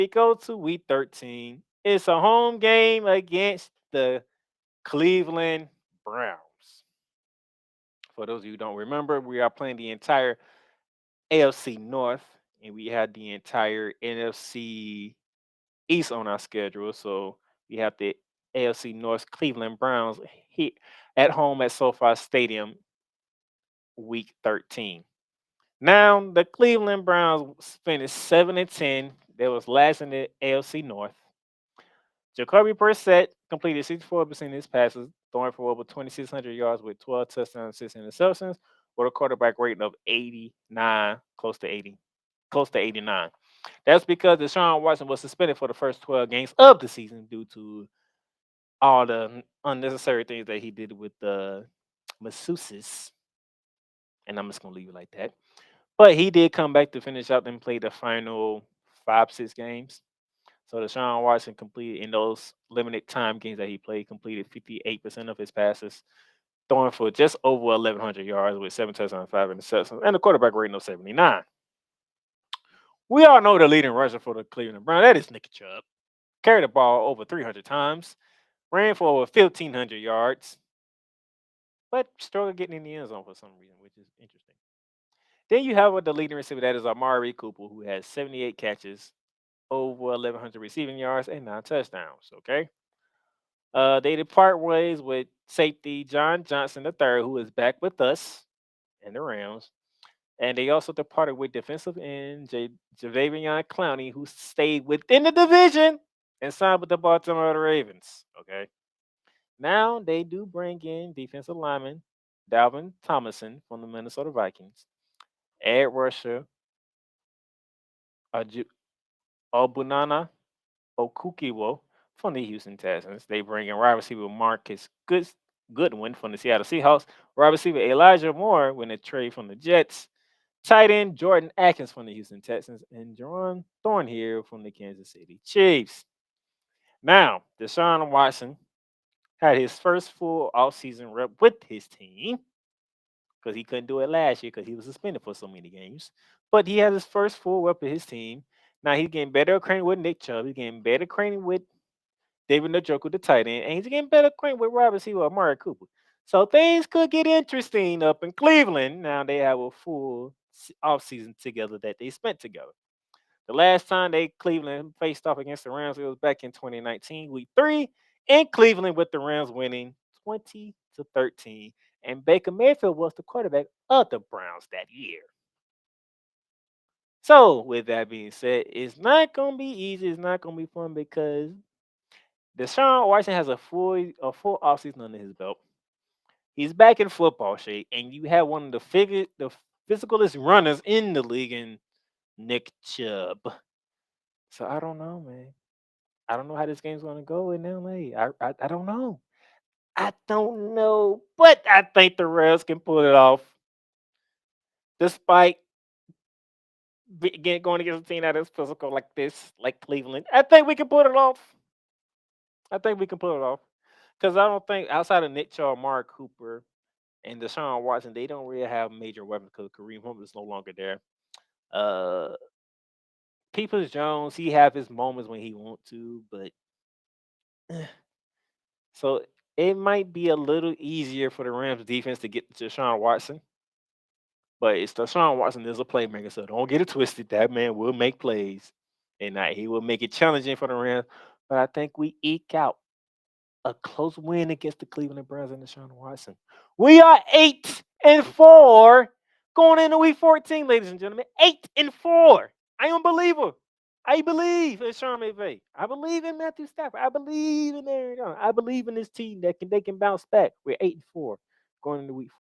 We go to week 13. It's a home game against the Cleveland Browns. For those of you who don't remember, we are playing the entire AFC North, and we had the entire NFC East on our schedule. So we have the AFC North Cleveland Browns here at home at SoFi Stadium, week 13. Now the Cleveland Browns finished 7-10. They was last in the AFC North. Jacoby Brissett completed 64% of his passes, throwing for over 2,600 yards with 12 touchdowns, 6 interceptions, with a quarterback rating of 89, close to 89. That's because Deshaun Watson was suspended for the first 12 games of the season due to all the unnecessary things that he did with the masseuses. And I'm just gonna leave it like that. But he did come back to finish out and play the final 5, 6 games. So Deshaun Watson completed in those limited time games that he played, completed 58% of his passes, throwing for just over 1,100 yards with 7 touchdowns, 5 interceptions, and a quarterback rating of 79. We all know the leading rusher for the Cleveland Browns. That is Nick Chubb. Carried the ball over 300 times, ran for over 1,500 yards, but struggled getting in the end zone for some reason, which is interesting. Then you have the leading receiver, that is Amari Cooper, who has 78 catches, over 1,100 receiving yards, and 9 touchdowns. Okay. They depart ways with safety John Johnson III, who is back with us in the Rams. And they also departed with defensive end Javavion Clowney, who stayed within the division and signed with the Baltimore Ravens. Okay. Now they do bring in defensive lineman Dalvin Thomason from the Minnesota Vikings, Ed Rusher, Aju- Obunana Okukiwo from the Houston Texans. They bring in wide receiver Marcus Goodwin from the Seattle Seahawks, wide receiver Elijah Moore when they trade from the Jets, tight end Jordan Atkins from the Houston Texans, and Jerron Thornhill from the Kansas City Chiefs. Now, Deshaun Watson had his first full offseason rep with his team because he couldn't do it last year because he was suspended for so many games. But he had his first full rep with his team. Now he's getting better acquainted with Nick Chubb. He's getting better acquainted with David Njoku, the tight end, and he's getting better acquainted with wide receiver Amari Cooper. So things could get interesting up in Cleveland. Now they have a full offseason together that they spent together. The last time they Cleveland faced off against the Rams, it was back in 2019, week 3, in Cleveland with the Rams winning 20-13. And Baker Mayfield was the quarterback of the Browns that year. So, with that being said, it's not gonna be easy. It's not gonna be fun because Deshaun Watson has a full offseason under his belt. He's back in football shape, and you have one of the physicalest runners in the league in Nick Chubb. So I don't know, man. I don't know how this game's gonna go in LA. I don't know. I don't know, but I think the Rams can pull it off, despite going against a team that is physical like this, like Cleveland. I think we can pull it off. I think we can pull it off because I don't think outside of Nick Chubb, Mark Cooper, and Deshaun Watson, they don't really have major weapons because Kareem Hunt is no longer there. Uh, Peoples Jones, he have his moments when he want to, but so it might be a little easier for the Rams defense to get to Deshaun Watson. But it's Deshaun Watson is a playmaker, so don't get it twisted. That man will make plays, and he will make it challenging for the Rams. But I think we eke out a close win against the Cleveland Browns and Deshaun Watson. We are 8-4 going into week 14, ladies and gentlemen. 8-4. I am a believer. I believe in Sean McVay. I believe in Matthew Stafford. I believe in Aaron Donald. I believe in this team that they can bounce back. We're 8-4 going into week